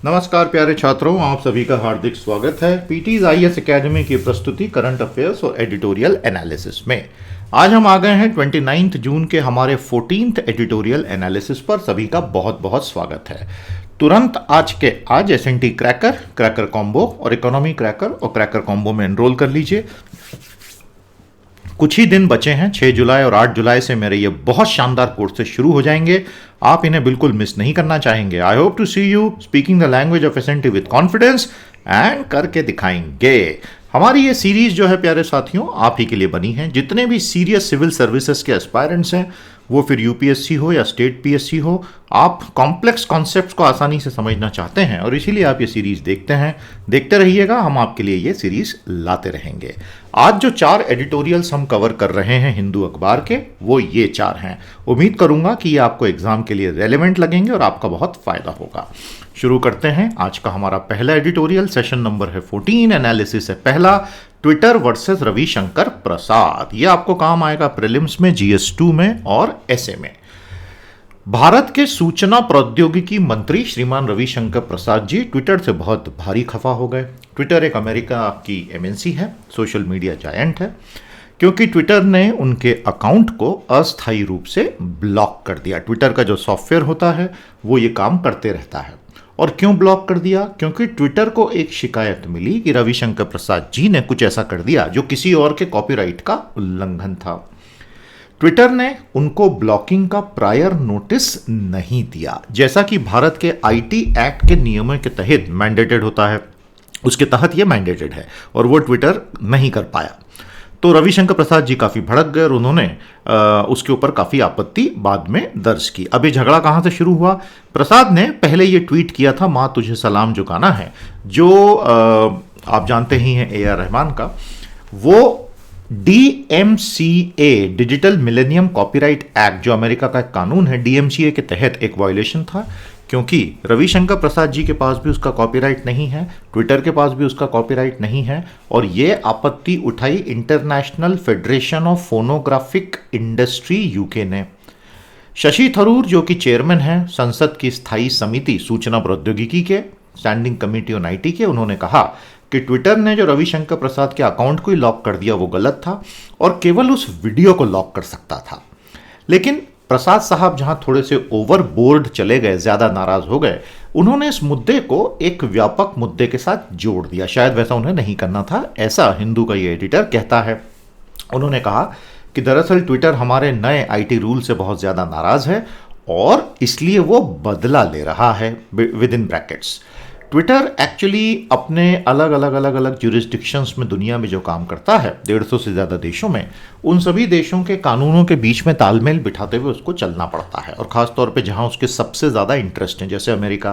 नमस्कार प्यारे छात्रों, आप सभी का हार्दिक स्वागत है पीटीज आईएएस एकेडमी की प्रस्तुति करंट अफेयर्स और एडिटोरियल एनालिसिस में। आज हम आ गए हैं 29 जून के हमारे 14th एडिटोरियल एनालिसिस पर। सभी का बहुत बहुत स्वागत है। तुरंत आज एसएनटी क्रैकर कॉम्बो और इकोनॉमी क्रैकर और क्रैकर कॉम्बो में एनरोल कर लीजिए। कुछ ही दिन बचे हैं, 6 जुलाई और 8 जुलाई से मेरे ये बहुत शानदार कोर्सेज शुरू हो जाएंगे। आप इन्हें बिल्कुल मिस नहीं करना चाहेंगे। I hope to see you speaking the language of SNT with confidence and करके दिखाएंगे। हमारी ये सीरीज जो है प्यारे साथियों, आप ही के लिए बनी है। जितने भी सीरियस सिविल सर्विसेज के एस्पायरेंट्स हैं, वो फिर यूपीएससी हो या स्टेट पीएससी हो, आप कॉम्प्लेक्स कॉन्सेप्ट्स को आसानी से समझना चाहते हैं और इसीलिए आप ये सीरीज देखते हैं। देखते रहिएगा, हम आपके लिए ये सीरीज लाते रहेंगे। आज जो 4 एडिटोरियल्स हम कवर कर रहे हैं हिंदू अखबार के, वो ये 4 हैं। उम्मीद करूंगा कि ये आपको एग्जाम के लिए रेलेवेंट लगेंगे और आपका बहुत फायदा होगा। शुरू करते हैं। आज का हमारा पहला एडिटोरियल, सेशन नंबर है 14, एनालिसिस है पहला, ट्विटर वर्सेस रविशंकर प्रसाद। ये आपको काम आएगा प्रीलिम्स में, जीएस2 में और एसए में। भारत के सूचना प्रौद्योगिकी मंत्री श्रीमान रविशंकर प्रसाद जी ट्विटर से बहुत भारी खफा हो गए। ट्विटर एक अमेरिका की एमएनसी है, सोशल मीडिया जायंट है, क्योंकि ट्विटर ने उनके अकाउंट को अस्थायी रूप से ब्लॉक कर दिया। ट्विटर का जो सॉफ्टवेयर होता है वो ये काम करते रहता है। और क्यों ब्लॉक कर दिया? क्योंकि ट्विटर को एक शिकायत मिली कि रविशंकर प्रसाद जी ने कुछ ऐसा कर दिया जो किसी और के कॉपीराइट का उल्लंघन था। ट्विटर ने उनको ब्लॉकिंग का प्रायर नोटिस नहीं दिया, जैसा कि भारत के आईटी एक्ट के नियमों के तहत मैंडेटेड होता है। उसके तहत ये मैंडेटेड है और वो ट्विटर नहीं कर पाया। तो रविशंकर प्रसाद जी काफ़ी भड़क गए और उन्होंने उसके ऊपर काफ़ी आपत्ति बाद में दर्ज की। अब ये झगड़ा कहाँ से शुरू हुआ? प्रसाद ने पहले ये ट्वीट किया था, माँ तुझे सलाम जो गाना है, जो आप जानते ही हैं AR रहमान का, वो DMCA digital millennium copyright act, जो अमेरिका का एक कानून है, DMCA के तहत एक वायलेशन था। क्योंकि रविशंकर प्रसाद जी के पास भी उसका कॉपीराइट नहीं है, ट्विटर के पास भी उसका कॉपीराइट नहीं है, और ये आपत्ति उठाई international federation of phonographic industry UK ने। शशि थरूर जो कि चेयरमैन हैं संसद की स्थायी समिति सूचना प्रौद्योगिकी के, स्टैंडिंग कमेटी ऑन आईटी के, उन्होंने कहा कि ट्विटर ने जो रविशंकर प्रसाद के अकाउंट को ही लॉक कर दिया वो गलत था और केवल उस वीडियो को लॉक कर सकता था। लेकिन प्रसाद साहब जहां थोड़े से ओवरबोर्ड चले गए, ज्यादा नाराज हो गए, उन्होंने इस मुद्दे को एक व्यापक मुद्दे के साथ जोड़ दिया। शायद वैसा उन्हें नहीं करना था, ऐसा हिंदू का ये एडिटर कहता है। उन्होंने कहा कि दरअसल ट्विटर हमारे नए आईटी रूल से बहुत ज्यादा नाराज है और इसलिए वो बदला ले रहा है, with in brackets. Twitter actually अपने अलग अलग ज्यूरिसडिक्शंस में दुनिया में जो काम करता है, 150 से ज़्यादा देशों में, उन सभी देशों के कानूनों के बीच में तालमेल बिठाते हुए उसको चलना पड़ता है, और ख़ास तौर पे जहां उसके सबसे ज़्यादा इंटरेस्ट हैं, जैसे अमेरिका।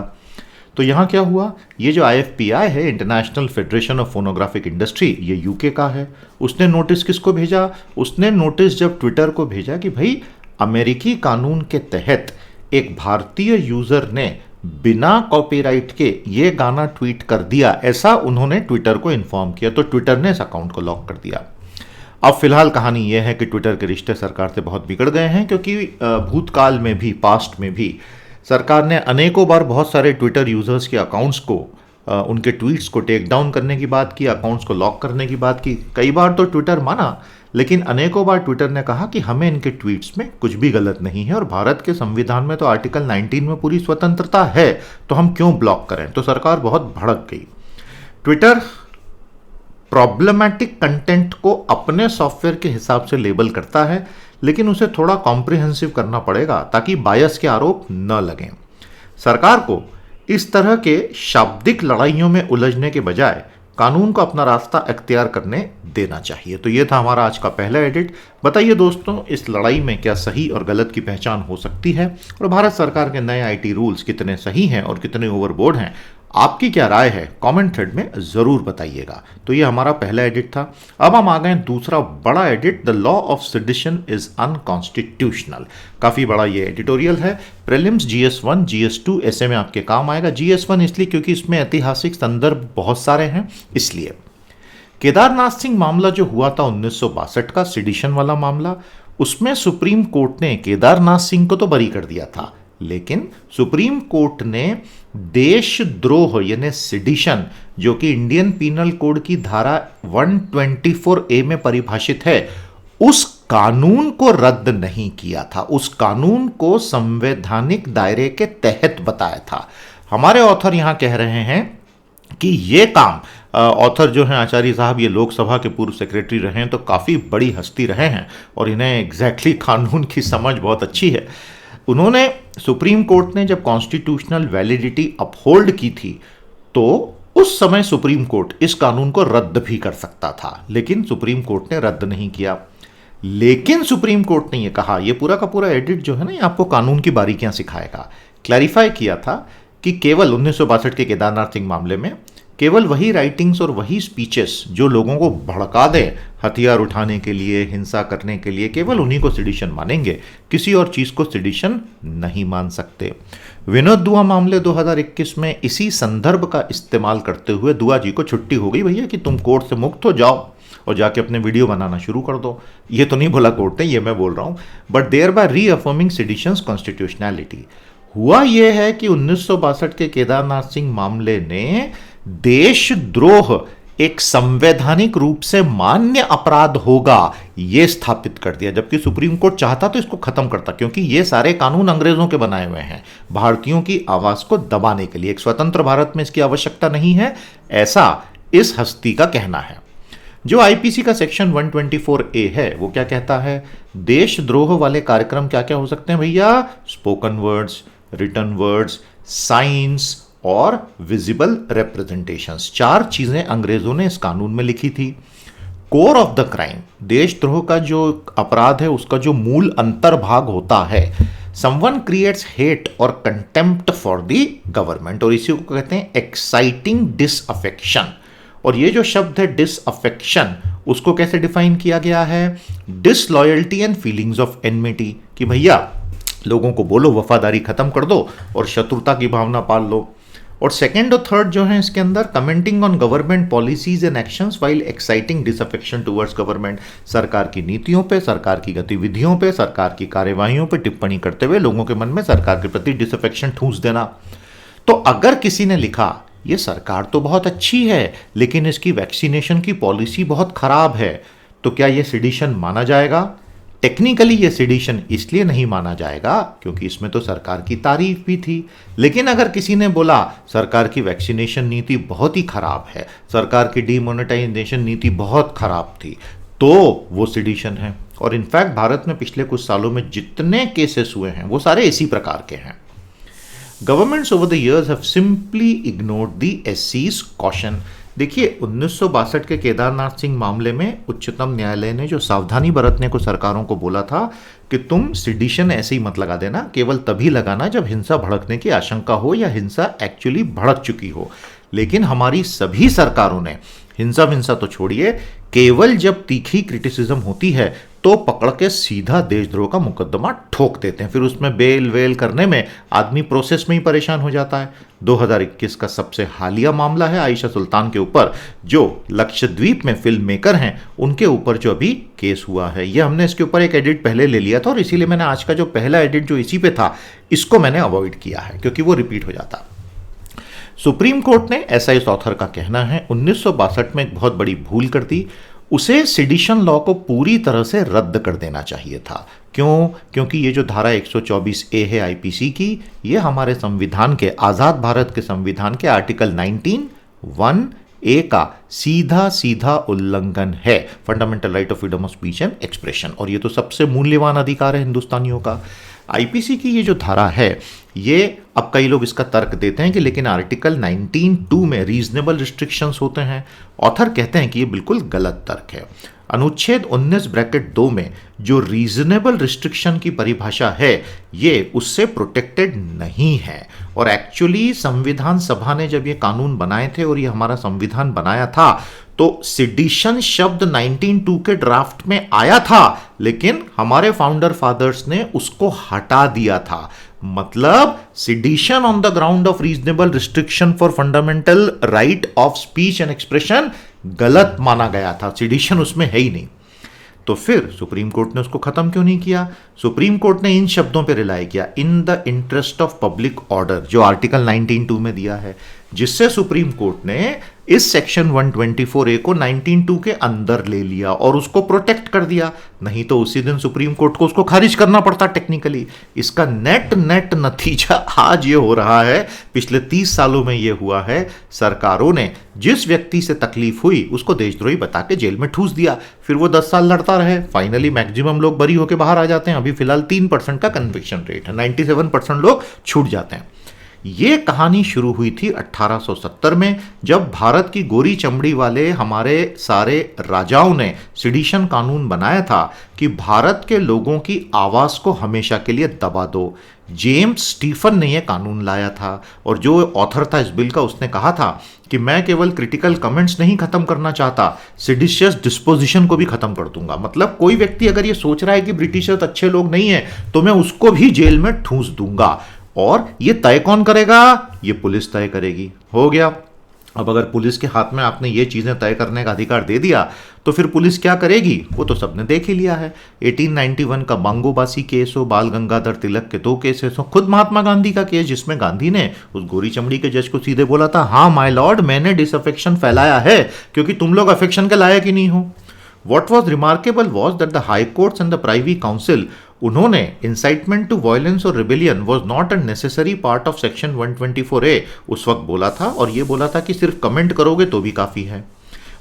तो यहाँ क्या हुआ, ये जो IFPI है, international federation of phonographic industry, ये यूके का है। उसने नोटिस किसको भेजा? उसने नोटिस जब ट्विटर को भेजा कि भाई अमेरिकी कानून के तहत एक भारतीय यूज़र ने बिना कॉपीराइट के ये गाना ट्वीट कर दिया, ऐसा उन्होंने ट्विटर को इन्फॉर्म किया, तो ट्विटर ने इस अकाउंट को लॉक कर दिया। अब फिलहाल कहानी यह है कि ट्विटर के रिश्ते सरकार से बहुत बिगड़ गए हैं, क्योंकि भूतकाल में भी, पास्ट में भी सरकार ने अनेकों बार बहुत सारे ट्विटर यूजर्स के अकाउंट्स को, उनके ट्वीट्स को टेक डाउन करने की बात की, अकाउंट्स को लॉक करने की बात की। कई बार तो ट्विटर माना, लेकिन अनेकों बार ट्विटर ने कहा कि हमें इनके ट्वीट्स में कुछ भी गलत नहीं है और भारत के संविधान में तो आर्टिकल 19 में पूरी स्वतंत्रता है, तो हम क्यों ब्लॉक करें। तो सरकार बहुत भड़क गई। ट्विटर प्रॉब्लमैटिक कंटेंट को अपने सॉफ्टवेयर के हिसाब से लेबल करता है, लेकिन उसे थोड़ा कॉम्प्रिहेंसिव करना पड़ेगा ताकि बायस के आरोप न लगें। सरकार को इस तरह के शाब्दिक लड़ाइयों में उलझने के बजाय कानून को अपना रास्ता अख्तियार करने देना चाहिए। तो ये था हमारा आज का पहला एडिट। बताइए दोस्तों, इस लड़ाई में क्या सही और गलत की पहचान हो सकती है, और भारत सरकार के नए आईटी रूल्स कितने सही हैं और कितने ओवरबोर्ड हैं? आपकी क्या राय है? कमेंट थ्रेड में जरूर बताइएगा। तो ये हमारा पहला एडिट था। अब हम आ गए दूसरा बड़ा edit, the law of sedition is unconstitutional. काफी बड़ा ये एडिटोरियल है। प्रीलिम्स, GS1, GS2, ऐसे में आपके काम आएगा। GS1 इसलिए क्योंकि इसमें ऐतिहासिक संदर्भ बहुत सारे हैं, इसलिए। केदारनाथ सिंह मामला जो हुआ था 1962 का सेडिशन वाला मामला, उसमें सुप्रीम कोर्ट ने केदारनाथ सिंह को तो बरी कर दिया था, लेकिन सुप्रीम कोर्ट ने देशद्रोह यानी सिडिशन, जो कि इंडियन पीनल कोड की धारा 124A में परिभाषित है, उस कानून को रद्द नहीं किया था। उस कानून को संवैधानिक दायरे के तहत बताया था। हमारे ऑथर यहां कह रहे हैं कि ये काम, ऑथर जो हैं आचार्य साहब, ये लोकसभा के पूर्व सेक्रेटरी रहे हैं, तो काफ़ी बड़ी हस्ती रहे हैं और इन्हें एग्जैक्टली कानून की समझ बहुत अच्छी है। उन्होंने, सुप्रीम कोर्ट ने जब कॉन्स्टिट्यूशनल वैलिडिटी अपहोल्ड की थी, तो उस समय सुप्रीम कोर्ट इस कानून को रद्द भी कर सकता था, लेकिन सुप्रीम कोर्ट ने रद्द नहीं किया। लेकिन सुप्रीम कोर्ट ने ये कहा, ये पूरा का पूरा एडिट जो है ना, ये आपको कानून की बारीकियां सिखाएगा, क्लैरिफाई किया था कि केवल 1962 के केदारनाथ सिंह मामले में केवल वही राइटिंग्स और वही स्पीचेस जो लोगों को भड़का दें हथियार उठाने के लिए, हिंसा करने के लिए, केवल उन्हीं को सिडिशन मानेंगे, किसी और चीज को सिडिशन नहीं मान सकते। विनोद दुआ मामले 2021 में इसी संदर्भ का इस्तेमाल करते हुए दुआ जी को छुट्टी हो गई, भैया कि तुम कोर्ट से मुक्त हो जाओ और जाके अपने वीडियो बनाना शुरू कर दो। ये तो नहीं बोला कोर्ट ने, ये मैं बोल रहा हूं, बट देयर बाय रीअफर्मिंग सिडिशंस कॉन्स्टिट्यूशनैलिटी। हुआ यह है कि 1962 के केदारनाथ सिंह मामले ने देशद्रोह एक संवैधानिक रूप से मान्य अपराध होगा यह स्थापित कर दिया, जबकि सुप्रीम कोर्ट चाहता तो इसको खत्म करता, क्योंकि ये सारे कानून अंग्रेजों के बनाए हुए हैं भारतीयों की आवाज को दबाने के लिए। एक स्वतंत्र भारत में इसकी आवश्यकता नहीं है, ऐसा इस हस्ती का कहना है। जो आईपीसी का सेक्शन 124A है, वो क्या कहता है? देशद्रोह वाले कार्यक्रम क्या क्या हो सकते हैं भैया? Spoken words, written words, science और विजिबल रिप्रेजेंटेशंस। 4 चीजें अंग्रेजों ने इस कानून में लिखी थी। कोर ऑफ द क्राइम, देशद्रोह का जो अपराध है उसका जो मूल अंतर्भाग होता है, समवन क्रिएट्स हेट और कंटेम्प्ट फॉर द गवर्नमेंट, और इसी को कहते हैं एक्साइटिंग डिसअफेक्शन। और ये जो शब्द है डिसअफेक्शन, उसको कैसे डिफाइन किया गया है? Disloyalty and feelings of enmity, कि भैया लोगों को बोलो वफादारी खत्म कर दो और शत्रुता की भावना पाल लो। और सेकेंड और थर्ड जो है इसके अंदर, commenting on government policies and actions while exciting disaffection towards government, सरकार की नीतियों पे, सरकार की गतिविधियों पे, सरकार की कार्यवाहियों पे टिप्पणी करते हुए लोगों के मन में सरकार के प्रति डिसअफेक्शन ठूंस देना। तो अगर किसी ने लिखा ये सरकार तो बहुत अच्छी है लेकिन इसकी वैक्सीनेशन की पॉलिसी बहुत खराब है, तो क्या यह सिडिशन माना जाएगा? टेक्निकली ये सिडिशन इसलिए नहीं माना जाएगा क्योंकि इसमें तो सरकार की तारीफ भी थी। लेकिन अगर किसी ने बोला सरकार की वैक्सीनेशन नीति बहुत ही खराब है, सरकार की डीमोनेटाइजेशन नीति बहुत खराब थी, तो वो सिडिशन है। और इनफैक्ट भारत में पिछले कुछ सालों में जितने केसेस हुए हैं वो सारे इसी प्रकार के हैं। Governments over the years have simply ignored the एससीज कॉशन। देखिए 1962 के केदारनाथ सिंह मामले में उच्चतम न्यायालय ने जो सावधानी बरतने को सरकारों को बोला था कि तुम सिडिशन ऐसे ही मत लगा देना, केवल तभी लगाना जब हिंसा भड़कने की आशंका हो या हिंसा एक्चुअली भड़क चुकी हो। लेकिन हमारी सभी सरकारों ने हिंसा तो छोड़िए, केवल जब तीखी क्रिटिसिज्म होती है तो पकड़ के सीधा देशद्रोह का मुकदमा ठोक देते हैं। फिर उसमें बेल वेल करने में आदमी प्रोसेस में ही परेशान हो जाता है। 2021 का सबसे हालिया मामला है आयशा सुल्तान के ऊपर, जो लक्षद्वीप में फिल्म मेकर हैं, उनके ऊपर जो अभी केस हुआ है। ये हमने इसके ऊपर एक एडिट पहले ले लिया था और इसीलिए मैंने आज का जो पहला एडिट जो इसी पे था, इसको मैंने अवॉइड किया है क्योंकि वो रिपीट हो जाता। सुप्रीम कोर्ट ने, ऐसा इस ऑथर का कहना है, 1962 में एक बहुत बड़ी भूल कर दी। उसे सिडिशन लॉ को पूरी तरह से रद्द कर देना चाहिए था। क्यों? क्योंकि ये जो धारा 124A है आईपीसी की, ये हमारे संविधान के, आजाद भारत के संविधान के आर्टिकल 19(1)(a) का सीधा उल्लंघन है। Fundamental right of freedom of speech and expression, और ये तो सबसे मूल्यवान अधिकार है हिंदुस्तानियों का। आईपीसी की ये जो धारा है, ये अब कई लोग इसका तर्क देते हैं कि लेकिन आर्टिकल 19(2) में रीजनेबल रिस्ट्रिक्शंस होते हैं। ऑथर कहते हैं कि ये बिल्कुल गलत तर्क है। अनुच्छेद 19(2) में जो रीजनेबल रिस्ट्रिक्शन की परिभाषा है, ये उससे प्रोटेक्टेड नहीं है। और एक्चुअली संविधान सभा ने जब ये कानून बनाए थे और ये हमारा संविधान बनाया था, तो सिडिशन शब्द 19(2) के ड्राफ्ट में आया था, लेकिन हमारे फाउंडर फादर्स ने उसको हटा दिया था। मतलब sedition on the ground of reasonable restriction for fundamental right of speech and expression गलत माना गया था, सिडिशन उसमें है ही नहीं। तो फिर सुप्रीम कोर्ट ने उसको खत्म क्यों नहीं किया? सुप्रीम कोर्ट ने इन शब्दों पे रिलाई किया, in the interest of public order, जो आर्टिकल 19(2) में दिया है, जिससे सुप्रीम कोर्ट ने इस सेक्शन 124A को 19(2) के अंदर ले लिया और उसको प्रोटेक्ट कर दिया। नहीं तो उसी दिन सुप्रीम कोर्ट को उसको खारिज करना पड़ता टेक्निकली। इसका नेट नतीजा आज ये हो रहा है, पिछले 30 सालों में ये हुआ है, सरकारों ने जिस व्यक्ति से तकलीफ हुई उसको देशद्रोही बता के जेल में ठूस दिया, फिर वो 10 साल लड़ता रहे, फाइनली मैक्सिमम लोग बरी होकर बाहर आ जाते हैं। अभी फिलहाल 3% का कन्विक्शन रेट है, 97% लोग छूट जाते हैं। ये कहानी शुरू हुई थी 1870 में, जब भारत की गोरी चमड़ी वाले हमारे सारे राजाओं ने सिडिशन कानून बनाया था कि भारत के लोगों की आवाज को हमेशा के लिए दबा दो। जेम्स स्टीफन ने यह कानून लाया था, और जो ऑथर था इस बिल का, उसने कहा था कि मैं केवल क्रिटिकल कमेंट्स नहीं खत्म करना चाहता, सिडिशियस डिस्पोजिशन को भी खत्म कर दूंगा। मतलब कोई व्यक्ति अगर ये सोच रहा है कि ब्रिटिशर्स अच्छे लोग नहीं है तो मैं उसको भी जेल में ठूस दूंगा। और ये तय कौन करेगा? ये पुलिस तय करेगी। हो गया। अब अगर पुलिस के हाथ में आपने ये चीजें तय करने का अधिकार दे दिया तो फिर पुलिस क्या करेगी? वो तो सबने देख ही लिया है। 1891 का बांगोबासी केस हो, बाल गंगाधर तिलक के 2 केसेस हो, खुद महात्मा गांधी का केस जिसमें गांधी ने उस गोरी चमड़ी के जज को सीधे बोला था, हाँ माय लॉर्ड, मैंने डिसअफेक्शन फैलाया है क्योंकि तुम लोग अफेक्शन के लायक ही नहीं हो। What was remarkable was that the High Courts and the Privy Council, उन्होंने incitement to violence और rebellion was not a necessary part of section 124A उस वक्त बोला था, और ये बोला था कि सिर्फ कमेंट करोगे तो भी काफी है।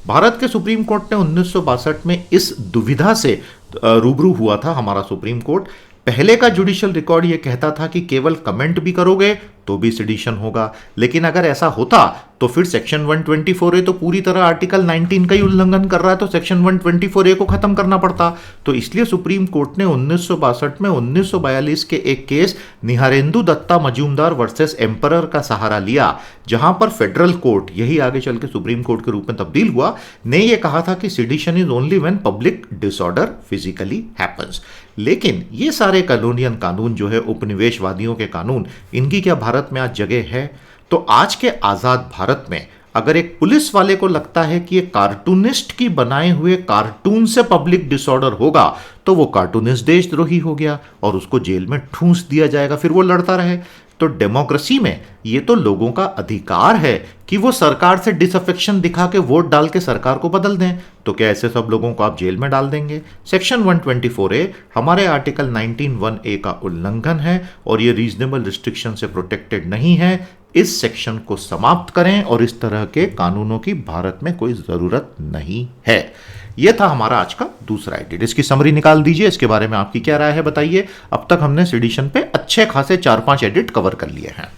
भारत के सुप्रीम कोर्ट ने 1962 में इस दुविधा से रूबरू हुआ था। हमारा सुप्रीम कोर्ट पहले का जुडिशियल रिकॉर्ड ये कहता था कि केवल कमेंट भी करोगे तो भी सिडिशन होगा, लेकिन अगर ऐसा होता तो फिर सेक्शन 124A तो पूरी तरह आर्टिकल 19 का ही उल्लंघन कर रहा है, तो सेक्शन 124A को खत्म करना पड़ता। तो इसलिए सुप्रीम कोर्ट ने 1962 में 1942 के एक case Niharendu Dutta Majumdar versus emperor का सहारा लिया, जहां पर फेडरल कोर्ट, यही आगे चल के सुप्रीम कोर्ट के रूप में तब्दील हुआ, ने यह कहा था कि sedition is only when public disorder physically happens. लेकिन ये सारे कॉलोनियल कानून जो है, उपनिवेशवादियों के कानून, इनकी क्या भारत में आज जगह है? तो आज के आजाद भारत में अगर एक पुलिस वाले को लगता है कि ये कार्टूनिस्ट की बनाए हुए कार्टून से पब्लिक डिसऑर्डर होगा तो वो कार्टूनिस्ट देशद्रोही हो गया और उसको जेल में ठूंस दिया जाएगा, फिर वो लड़ता रहे। तो डेमोक्रेसी में ये तो लोगों का अधिकार है कि वो सरकार से डिसअफेक्शन दिखा के वोट डाल के सरकार को बदल दें। तो क्या ऐसे सब लोगों को आप जेल में डाल देंगे? सेक्शन 124A हमारे आर्टिकल 19(1)A का उल्लंघन है और ये रीजनेबल रिस्ट्रिक्शन से प्रोटेक्टेड नहीं है। इस सेक्शन को समाप्त करें और इस तरह के कानूनों की भारत में कोई जरूरत नहीं है। यह था हमारा आज का दूसरा एडिट। इसकी समरी निकाल दीजिए, इसके बारे में आपकी क्या राय है बताइए। अब तक हमने सिडिशन पे अच्छे खासे 4-5 एडिट कवर कर लिए हैं।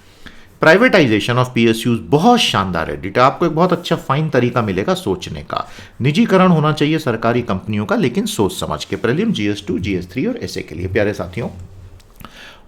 प्राइवेटाइजेशन ऑफ पीएसयूज बहुत शानदार एडिट है, आपको एक बहुत अच्छा फाइन तरीका मिलेगा सोचने का। निजीकरण होना चाहिए सरकारी कंपनियों का, लेकिन सोच समझ के। प्रीलिम, GS2, GS3 और ऐसे के लिए। प्यारे साथियों,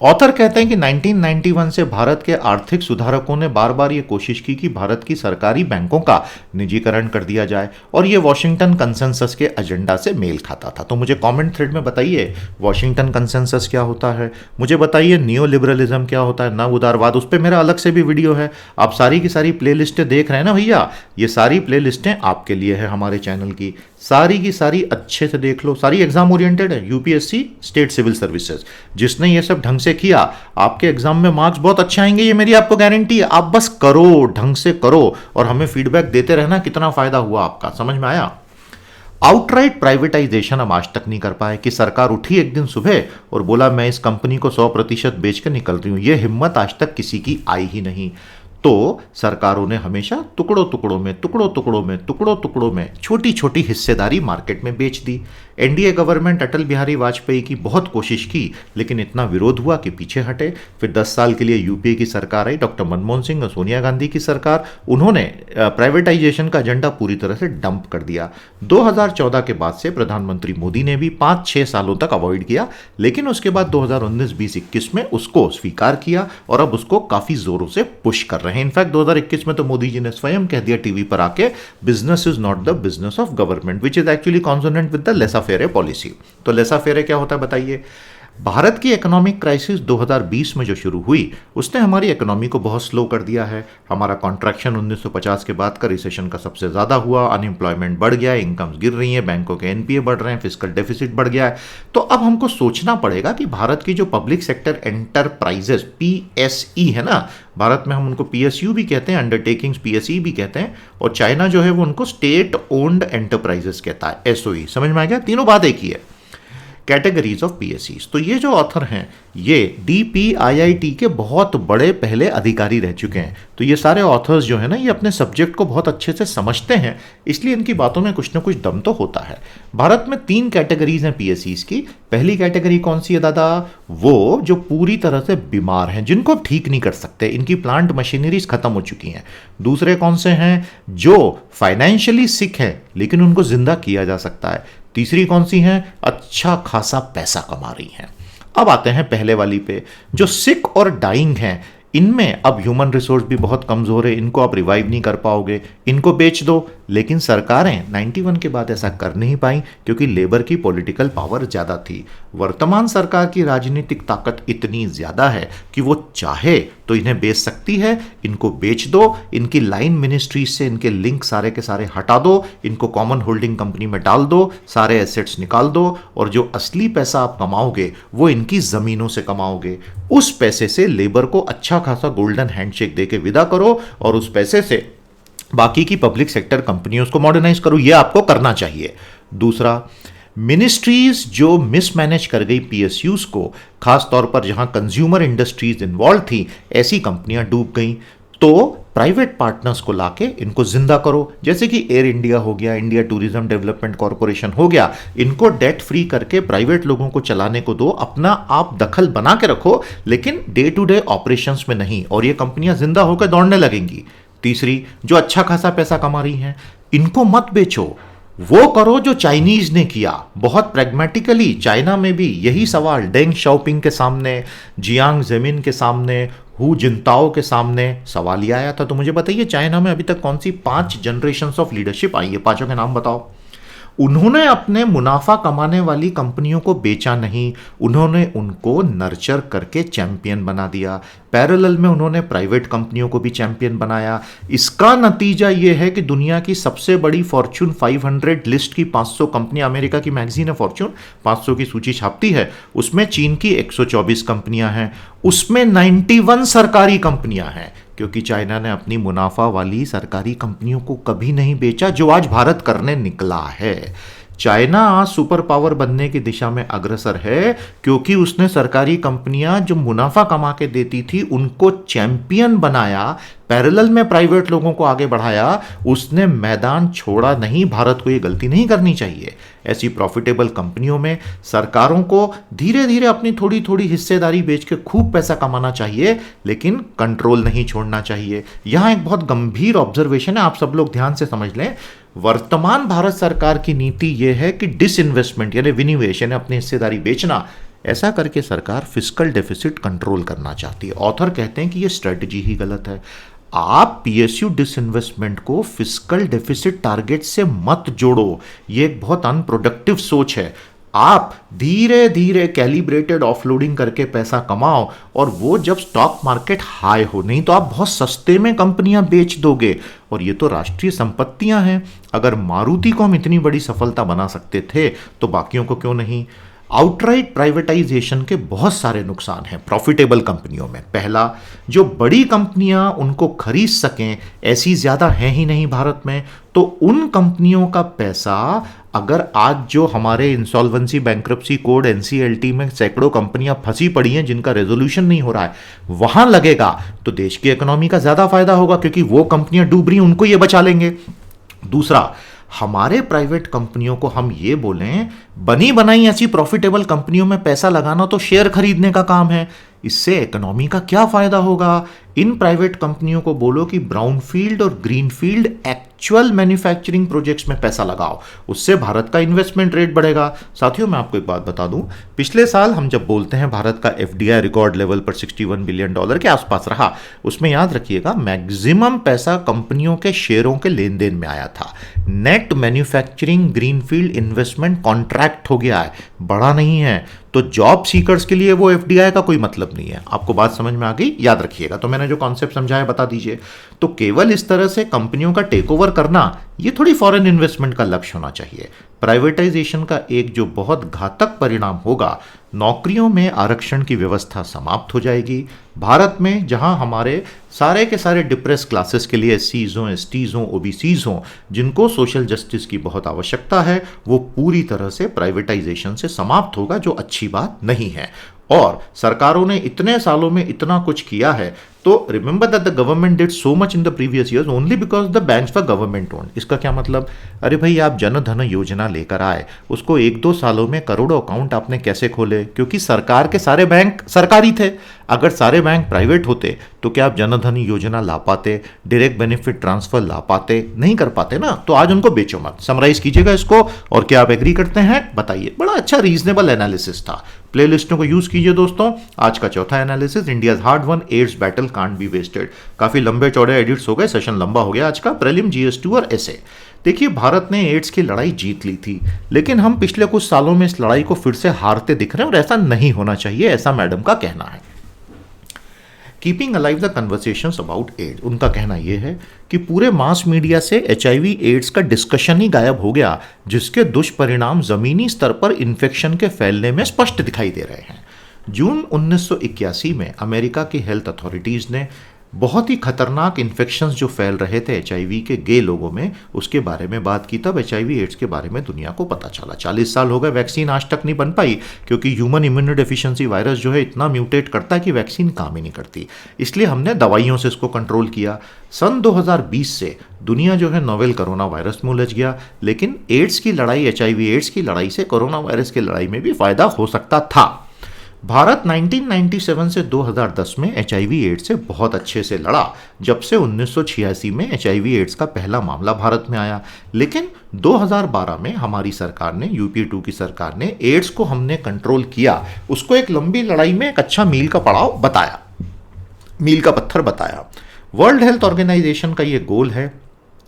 ऑथर कहते हैं कि 1991 से भारत के आर्थिक सुधारकों ने बार बार ये कोशिश की कि भारत की सरकारी बैंकों का निजीकरण कर दिया जाए, और ये वॉशिंगटन कंसेंसस के एजेंडा से मेल खाता था। तो मुझे कमेंट थ्रेड में बताइए वॉशिंगटन कंसेंसस क्या होता है, मुझे बताइए नियो लिबरलिज्म क्या होता है, नव उदारवाद, उस पर मेरा अलग से भी वीडियो है। आप सारी की सारी प्ले लिस्टें देख रहे हैं ना भैया, ये सारी प्ले लिस्टें आपके लिए है हमारे चैनल की, सारी की सारी अच्छे से देख लो। सारी एग्जाम ओरिएंटेड है, यूपीएससी, स्टेट सिविल सर्विसेज। जिसने ये सब ढंग से किया आपके एग्जाम में मार्क्स बहुत अच्छे आएंगे, ये मेरी आपको गारंटी है। आप बस करो, ढंग से करो और हमें फीडबैक देते रहना कितना फायदा हुआ आपका। समझ में आया? आउटराइट प्राइवेटाइजेशन हम आज तक नहीं कर पाए कि सरकार उठी एक दिन सुबह और बोला मैं इस कंपनी को 100% बेच कर निकल रही हूं। यह हिम्मत आज तक किसी की आई ही नहीं। तो सरकारों ने हमेशा टुकड़ों टुकड़ों में छोटी छोटी हिस्सेदारी मार्केट में बेच दी। एनडीए गवर्नमेंट अटल बिहारी वाजपेयी की बहुत कोशिश की, लेकिन इतना विरोध हुआ कि पीछे हटे। फिर 10 साल के लिए यूपीए की सरकार आई, डॉक्टर मनमोहन सिंह और सोनिया गांधी की सरकार, उन्होंने प्राइवेटाइजेशन का एजेंडा पूरी तरह से डंप कर दिया। 2014 के बाद से प्रधानमंत्री मोदी ने भी 5-6 सालों तक अवॉइड किया, लेकिन उसके बाद 2019, 20, 21 में उसको स्वीकार किया और अब उसको काफी जोरों से पुश कर रहे हैं। इनफैक्ट 2021 में तो मोदी जी ने स्वयं कह दिया टीवी पर आके, business is not the business of government, which is actually consonant with the laissez faire policy. तो लेसा फेरे क्या होता है बताइए? भारत की इकोनॉमिक क्राइसिस 2020 में जो शुरू हुई उसने हमारी इकोनॉमी को बहुत स्लो कर दिया है। हमारा कॉन्ट्रैक्शन 1950 के बाद का रिसेशन का सबसे ज़्यादा हुआ, अनएम्प्लॉयमेंट बढ़ गया है, इनकम्स गिर रही हैं, बैंकों के एनपीए बढ़ रहे हैं, फिस्कल डेफिसिट बढ़ गया है। तो अब हमको सोचना पड़ेगा कि भारत की जो पब्लिक सेक्टर एंटरप्राइजेस पीएसई है ना, भारत में हम उनको पीएसयू भी कहते हैं, अंडरटेकिंग्स पीएसई भी कहते हैं, और चाइना जो है वो उनको स्टेट ओन्ड एंटरप्राइजेस कहता है, एसओई। समझ में आ गया? तीनों बात एक ही है। Categories of PSEs. तो ये जो ऑथर हैं ये डीपीआईआईटी के बहुत बड़े पहले अधिकारी रह चुके हैं। तो ये सारे ऑथर्स जो है ना, ये अपने सब्जेक्ट को बहुत अच्छे से समझते हैं, इसलिए इनकी बातों में कुछ ना कुछ दम तो होता है। भारत में 3 कैटेगरीज हैं पीएसईज की। पहली कैटेगरी कौन सी है दादा? वो जो पूरी तरह से बीमार हैं, जिनको ठीक नहीं कर सकते, इनकी प्लांट मशीनरीज खत्म हो चुकी हैं। दूसरे कौन से हैं? जो फाइनेंशियली सिक है लेकिन उनको जिंदा किया जा सकता है। तीसरी कौन सी हैं? अच्छा खासा पैसा कमा रही हैं। अब आते हैं पहले वाली पे, जो सिक और डाइंग हैं। इनमें अब ह्यूमन रिसोर्स भी बहुत कमजोर है, इनको आप रिवाइव नहीं कर पाओगे, इनको बेच दो। लेकिन सरकारें 91 के बाद ऐसा कर नहीं पाई क्योंकि लेबर की पॉलिटिकल पावर ज्यादा थी। वर्तमान सरकार की राजनीतिक ताकत इतनी ज्यादा है कि वो चाहे तो इन्हें बेच सकती है। इनको बेच दो, इनकी लाइन मिनिस्ट्रीज से इनके लिंक सारे के सारे हटा दो, इनको कॉमन होल्डिंग कंपनी में डाल दो, सारे एसेट्स निकाल दो, और जो असली पैसा आप कमाओगे वो इनकी जमीनों से कमाओगे। उस पैसे से लेबर को अच्छा खासा गोल्डन हैंडशेक देके विदा करो, और उस पैसे से बाकी की पब्लिक सेक्टर कंपनियों को मॉडर्नाइज करो। ये आपको करना चाहिए। दूसरा, मिनिस्ट्रीज जो मिसमैनेज कर गई पीएसयूज को, खास तौर पर जहां कंज्यूमर इंडस्ट्रीज इन्वॉल्व थी, ऐसी कंपनियां डूब गई, तो प्राइवेट पार्टनर्स को लाके इनको जिंदा करो। जैसे कि एयर इंडिया हो गया, इंडिया टूरिज्म डेवलपमेंट कॉरपोरेशन हो गया, इनको डेट फ्री करके प्राइवेट लोगों को चलाने को दो। अपना आप दखल बना के रखो, लेकिन डे टू डे ऑपरेशंस में नहीं, और ये कंपनियां जिंदा होकर दौड़ने लगेंगी। तीसरी, जो अच्छा खासा पैसा कमा रही हैं, इनको मत बेचो, वो करो जो चाइनीज ने किया। बहुत प्रैग्मेटिकली चाइना में भी यही सवाल डेंग शाओपिंग के सामने, जियांग जेमिन के सामने, हु जिनताओ के सामने सवाल ये आया था। तो मुझे बताइए, चाइना में अभी तक कौन सी 5 जनरेशंस ऑफ लीडरशिप आई है? 5 के नाम बताओ। उन्होंने अपने मुनाफा कमाने वाली कंपनियों को बेचा नहीं, उन्होंने उनको नर्चर करके चैंपियन बना दिया। पैरेलल में उन्होंने प्राइवेट कंपनियों को भी चैंपियन बनाया। इसका नतीजा यह है कि दुनिया की सबसे बड़ी फॉर्च्यून 500 लिस्ट की 500 कंपनियां, अमेरिका की मैगजीन है फॉर्च्यून 500 की सूची छापती है, उसमें चीन की 124 कंपनियां हैं, उसमें 91 सरकारी कंपनियां हैं, क्योंकि चाइना ने अपनी मुनाफा वाली सरकारी कंपनियों को कभी नहीं बेचा, जो आज भारत करने निकला है। चाइना आज सुपर पावर बनने की दिशा में अग्रसर है, क्योंकि उसने सरकारी कंपनियां जो मुनाफा कमा के देती थी उनको चैंपियन बनाया, पैरेलल में प्राइवेट लोगों को आगे बढ़ाया, उसने मैदान छोड़ा नहीं। भारत को यह गलती नहीं करनी चाहिए। ऐसी प्रॉफिटेबल कंपनियों में सरकारों को धीरे धीरे अपनी थोड़ी थोड़ी हिस्सेदारी बेच के खूब पैसा कमाना चाहिए, लेकिन कंट्रोल नहीं छोड़ना चाहिए। यहां एक बहुत गंभीर ऑब्जर्वेशन है, आप सब लोग ध्यान से समझ लें। वर्तमान भारत सरकार की नीति यह है कि डिसइन्वेस्टमेंट यानी विनिवेश यानी अपनी हिस्सेदारी बेचना, ऐसा करके सरकार फिस्कल डेफिसिट कंट्रोल करना चाहती है। ऑथर कहते हैं कि यह स्ट्रेटजी ही गलत है। आप पीएसयू डिसइन्वेस्टमेंट को फिस्कल डेफिसिट टारगेट से मत जोड़ो, यह एक बहुत अनप्रोडक्टिव सोच है। आप धीरे धीरे कैलिब्रेटेड ऑफलोडिंग करके पैसा कमाओ, और वो जब स्टॉक मार्केट हाई हो, नहीं तो आप बहुत सस्ते में कंपनियां बेच दोगे, और ये तो राष्ट्रीय संपत्तियां हैं। अगर मारुति को हम इतनी बड़ी सफलता बना सकते थे तो बाकियों को क्यों नहीं? आउटराइट प्राइवेटाइजेशन के बहुत सारे नुकसान हैं प्रॉफिटेबल कंपनियों में। पहला, जो बड़ी कंपनियां उनको खरीद सकें ऐसी ज्यादा हैं ही नहीं भारत में, तो उन कंपनियों का पैसा अगर आज जो हमारे इंसॉल्वेंसी बैंक्रप्सी कोड एनसीएलटी में सैकड़ों कंपनियां फंसी पड़ी हैं जिनका रेजोल्यूशन नहीं हो रहा है, वहां लगेगा तो देश की इकोनॉमी का ज्यादा फायदा होगा, क्योंकि वो कंपनियां डूब रही, उनको ये बचा लेंगे। दूसरा, हमारे प्राइवेट कंपनियों को हम ये बोलें, बनी बनाई ऐसी प्रॉफिटेबल कंपनियों में पैसा लगाना तो शेयर खरीदने का काम है, इससे इकोनॉमी का क्या फायदा होगा? इन प्राइवेट कंपनियों को बोलो कि ब्राउनफील्ड और ग्रीनफील्ड एक्चुअल मैन्युफैक्चरिंग प्रोजेक्ट्स में पैसा लगाओ, उससे भारत का इन्वेस्टमेंट रेट बढ़ेगा। साथियों, मैं आपको एक बात बता दूं, पिछले साल हम जब बोलते हैं भारत का एफडीआई रिकॉर्ड लेवल पर $61 बिलियन के आसपास रहा, उसमें याद रखिएगा मैक्सिमम पैसा कंपनियों के शेयरों के लेन देन में आया था। Net manufacturing greenfield investment contract हो गया है, बढ़ा नहीं है। तो जॉब सीकर्स के लिए वो एफडीआई का कोई मतलब नहीं है। आपको बात समझ में आ गई? याद रखिएगा। तो मैंने जो कॉन्सेप्ट समझाया बता दीजिए। तो केवल इस तरह से कंपनियों का टेक ओवर करना, ये थोड़ी फॉरेन इन्वेस्टमेंट का लक्ष्य होना चाहिए। प्राइवेटाइजेशन का एक जो बहुत घातक परिणाम होगा, नौकरियों में आरक्षण की व्यवस्था समाप्त हो जाएगी। भारत में जहां हमारे सारे के सारे डिप्रेस क्लासेस के लिए एससीज हों, एसटीज हों, ओबीसीज हों, जिनको सोशल जस्टिस की बहुत आवश्यकता है, वो पूरी तरह से प्राइवेटाइजेशन से समाप्त होगा, जो अच्छी बात नहीं है। और सरकारों ने इतने सालों में इतना कुछ किया है, तो remember that the government did so much in the previous years only because the banks were government owned. इसका क्या मतलब? अरे भाई, आप जन धन योजना लेकर आए, उसको 1-2 सालों में करोड़ों अकाउंट आपने कैसे खोले? क्योंकि सरकार के सारे बैंक सरकारी थे। अगर सारे बैंक प्राइवेट होते तो क्या आप जन धन योजना ला पाते? डायरेक्ट बेनिफिट ट्रांसफर ला पाते? नहीं कर पाते ना। तो आज उनको बेचो मत। समराइज कीजिएगा इसको, और क्या आप एग्री करते हैं बताइए। बड़ा अच्छा रीजनेबल एनालिसिस था। प्लेलिस्टों को यूज कीजिए दोस्तों। आज का चौथा analysis, India's hard won AIDS battle can't be wasted. काफी लंबे चौड़े एडिट्स हो गए, सेशन लंबा हो गया आज का। प्रीलिम, जीएस2 और एसए। देखिए, भारत ने एड्स की लड़ाई जीत ली थी, लेकिन हम पिछले कुछ सालों में इस लड़ाई को फिर से हारते दिख रहे हैं, और ऐसा नहीं होना चाहिए, ऐसा मैडम का कहना है। Keeping alive the conversations about AIDS, उनका कहना यह है कि पूरे मास मीडिया से एचआईवी एड्स का डिस्कशन ही गायब हो गया, जिसके दुष्परिणाम जमीनी स्तर पर इन्फेक्शन के फैलने में स्पष्ट दिखाई दे रहे हैं। जून 1981 में अमेरिका की हेल्थ अथॉरिटीज ने बहुत ही खतरनाक इन्फेक्शंस जो फैल रहे थे एचआईवी के गे लोगों में, उसके बारे में बात की। तब एचआईवी एड्स के बारे में दुनिया को पता चला। 40 साल हो गए, वैक्सीन आज तक नहीं बन पाई, क्योंकि ह्यूमन इम्यूनो डेफिशिएंसी वायरस जो है इतना म्यूटेट करता है कि वैक्सीन काम ही नहीं करती। इसलिए हमने दवाइयों से इसको कंट्रोल किया। सन 2020 से दुनिया जो है नोवेल कोरोना वायरस में उलझ गया, लेकिन एड्स की लड़ाई, एचआईवी एड्स की लड़ाई से कोरोना वायरस की लड़ाई में भी फायदा हो सकता था। भारत 1997 से 2010 में एचआईवी एड्स से बहुत अच्छे से लड़ा, जब से 1986 में एचआईवी एड्स का पहला मामला भारत में आया। लेकिन 2012 में हमारी सरकार ने, यूपीए 2 की सरकार ने, एड्स को हमने कंट्रोल किया, उसको एक लंबी लड़ाई में एक अच्छा मील का पड़ाव बताया, मील का पत्थर बताया। वर्ल्ड हेल्थ ऑर्गेनाइजेशन का ये गोल है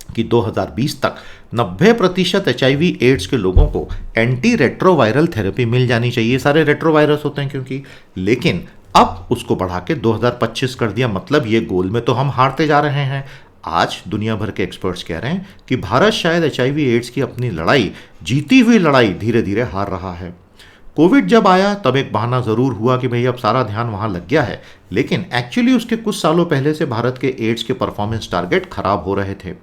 कि 2020 तक 90% एचआईवी एड्स के लोगों को एंटी रेट्रोवायरल थेरेपी मिल जानी चाहिए। सारे रेट्रोवायरस होते हैं क्योंकि, लेकिन अब उसको बढ़ा के 2025 कर दिया। मतलब ये गोल में तो हम हारते जा रहे हैं। आज दुनिया भर के एक्सपर्ट्स कह रहे हैं कि भारत शायद एचआईवी एड्स की अपनी लड़ाई, जीती हुई लड़ाई, धीरे धीरे हार रहा है। कोविड जब आया तब एक बहाना जरूर हुआ कि भाई अब सारा ध्यान वहां लग गया है, लेकिन एक्चुअली उसके कुछ सालों पहले से भारत के एड्स के परफॉर्मेंस टारगेट खराब हो रहे थे।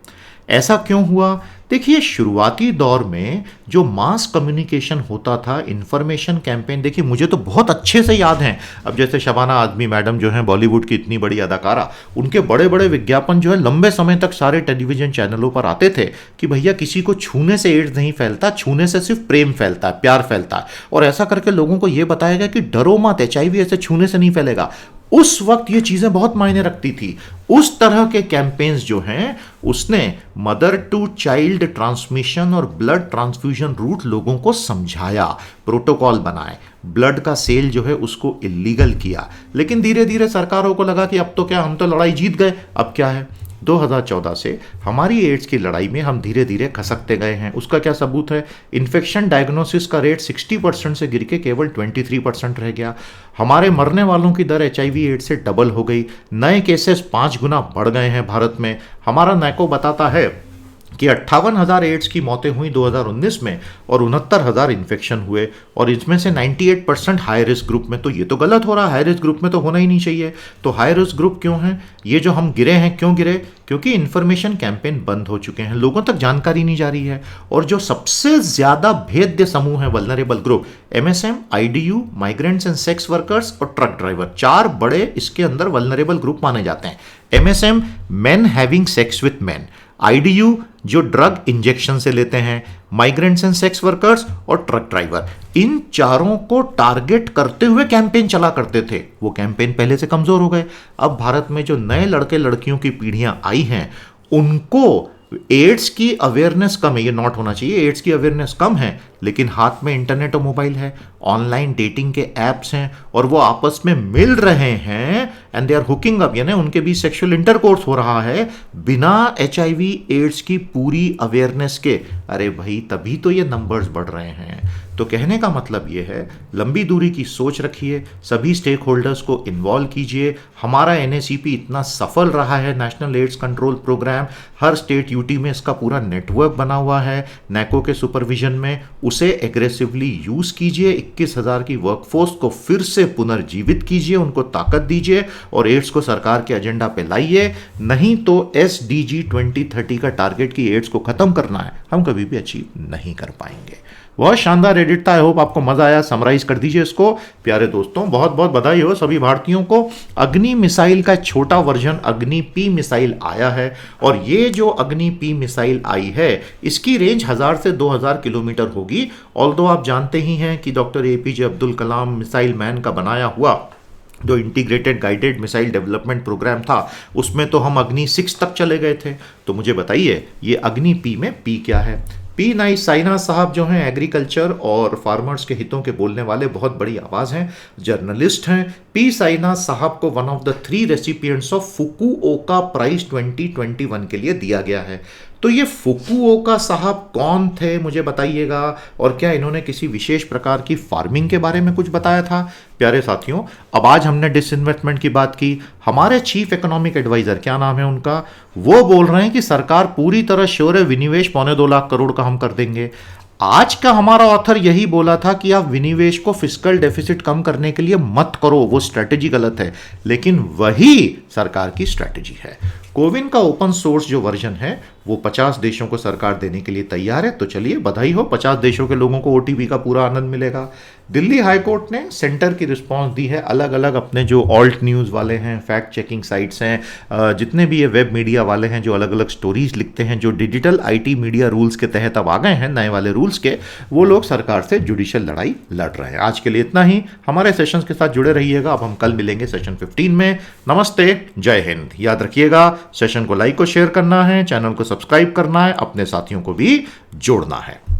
ऐसा क्यों हुआ? देखिए, शुरुआती दौर में जो मास कम्युनिकेशन होता था, इंफॉर्मेशन कैंपेन, देखिए मुझे तो बहुत अच्छे से याद हैं। अब जैसे शबाना आजमी मैडम जो हैं, बॉलीवुड की इतनी बड़ी अदाकारा, उनके बड़े बड़े विज्ञापन जो है लंबे समय तक सारे टेलीविजन चैनलों पर आते थे कि भैया किसी को छूने से एड्स नहीं फैलता, छूने से सिर्फ प्रेम फैलता है, प्यार फैलता है। और ऐसा करके लोगों को यह बताया गया कि डरो मत, एचआईवी ऐसे छूने से नहीं फैलेगा। उस वक्त ये चीजें बहुत मायने रखती थी। उस तरह के कैंपेन्स जो हैं, उसने मदर टू चाइल्ड ट्रांसमिशन और ब्लड ट्रांसफ्यूजन रूट लोगों को समझाया, प्रोटोकॉल बनाए, ब्लड का सेल जो है उसको इलीगल किया। लेकिन धीरे धीरे सरकारों को लगा कि अब तो क्या, हम तो लड़ाई जीत गए, अब क्या है। 2014 से हमारी एड्स की लड़ाई में हम धीरे धीरे खसकते गए हैं। उसका क्या सबूत है? इन्फेक्शन डायग्नोसिस का रेट 60% से गिर के केवल 23% रह गया। हमारे मरने वालों की दर एचआईवी एड्स से डबल हो गई। नए केसेस 5 गुना बढ़ गए हैं भारत में। हमारा नैको बताता है कि 58,000 एड्स की मौतें हुई 2019 में और 69,000 इन्फेक्शन हुए, और इसमें से 98% हाई रिस्क ग्रुप में। तो ये तो गलत हो रहा है, हाई रिस्क ग्रुप में तो होना ही नहीं चाहिए। तो हाई रिस्क ग्रुप क्यों है? ये जो हम गिरे हैं, क्यों गिरे? क्योंकि इन्फॉर्मेशन कैंपेन बंद हो चुके हैं, लोगों तक जानकारी नहीं जा रही है। और जो सबसे ज्यादा भेद्य समूह है, vulnerable group, MSM, IDU, migrants and sex workers और ट्रक ड्राइवर, 4 बड़े इसके अंदर वल्नरेबल ग्रुप माने जाते हैं। MSM, men having sex with men. IDU, जो ड्रग इंजेक्शन से लेते हैं। माइग्रेंट्स एंड सेक्स वर्कर्स और ट्रक ड्राइवर, इन चारों को टारगेट करते हुए कैंपेन चला करते थे। वो कैंपेन पहले से कमजोर हो गए। अब भारत में जो नए लड़के लड़कियों की पीढ़ियां आई हैं, उनको एड्स की अवेयरनेस कम है। ये नॉट होना चाहिए, एड्स की अवेयरनेस कम है, लेकिन हाथ में इंटरनेट और मोबाइल है, ऑनलाइन डेटिंग के ऐप्स हैं, और वो आपस में मिल रहे हैं and they are hooking up, यानी उनके बीच सेक्सुअल इंटरकोर्स हो रहा है बिना HIV एड्स की पूरी अवेयरनेस के। अरे भाई, तभी तो ये नंबर्स बढ़ रहे हैं। तो कहने का मतलब ये है, लंबी दूरी की सोच रखिए, सभी स्टेक होल्डर्स को इन्वॉल्व कीजिए। हमारा NACP इतना सफल रहा है, नेशनल एड्स कंट्रोल प्रोग्राम, हर स्टेट UT में इसका पूरा नेटवर्क बना हुआ है NACO के सुपरविजन में। उसे एग्रेसिवली यूज कीजिए, 21,000 की वर्कफोर्स को फिर से पुनर्जीवित कीजिए, उनको ताकत दीजिए और एड्स को सरकार के एजेंडा पे लाइए। नहीं तो SDG 2030 का टारगेट की एड्स को खत्म करना है, हम कभी भी अचीव नहीं कर पाएंगे। बहुत शानदार एडिट था, आई होप आपको मजा आया। समराइज कर दीजिए इसको। प्यारे दोस्तों, बहुत बहुत बधाई हो सभी भारतीयों को। अग्नि मिसाइल का छोटा वर्जन अग्नि P मिसाइल आया है, और ये जो अग्नि P मिसाइल आई है इसकी रेंज 1000 से 2000 किलोमीटर होगी। ऑल्दो आप जानते ही हैं कि doctor APJ Abdul Kalam missile man का बनाया हुआ जो integrated guided missile development programme था, उसमें तो हम अग्नि 6 तक चले गए थे। तो मुझे बताइए, ये अग्नि P में P क्या है? P नाइस साइना साहब जो हैं एग्रीकल्चर और फार्मर्स के हितों के बोलने वाले बहुत बड़ी आवाज़ हैं, जर्नलिस्ट हैं। P साइना साहब को one of the 3 recipients of Fukuoka prize 2021 के लिए दिया गया है। तो ये फुकुओका साहब कौन थे, मुझे बताइएगा। और क्या इन्होंने किसी विशेष प्रकार की फार्मिंग के बारे में कुछ बताया था? प्यारे साथियों, अब आज हमने डिसइन्वेस्टमेंट की बात की। हमारे चीफ इकोनॉमिक एडवाइजर, क्या नाम है उनका, वो बोल रहे हैं कि सरकार पूरी तरह श्योर है, विनिवेश 2.25 लाख करोड़ का हम कर देंगे। आज का हमारा ऑथर यही बोला था कि आप विनिवेश को फिस्कल डेफिसिट कम करने के लिए मत करो, वो स्ट्रेटेजी गलत है। लेकिन वही सरकार की स्ट्रेटेजी है। कोविन का ओपन सोर्स जो वर्जन है वो 50 देशों को सरकार देने के लिए तैयार है। तो चलिए बधाई हो, 50 देशों के लोगों को OTP का पूरा आनंद मिलेगा। दिल्ली हाई कोर्ट ने सेंटर की रिस्पांस दी है। अलग अलग अपने जो ऑल्ट न्यूज़ वाले हैं, फैक्ट चेकिंग साइट्स हैं, जितने भी ये वेब मीडिया वाले हैं जो अलग अलग स्टोरीज लिखते हैं, जो डिजिटल IT मीडिया रूल्स के तहत अब आ गए हैं, नए वाले रूल्स के, वो लोग सरकार से जुडिशियल लड़ाई लड़ रहे हैं। आज के लिए इतना ही। हमारे सेशंस के साथ जुड़े रहिएगा। अब हम कल मिलेंगे सेशन 15 में। नमस्ते, जय हिंद। याद रखिएगा, सेशन को लाइक और शेयर करना है, चैनल को सब्सक्राइब करना है, अपने साथियों को भी जोड़ना है।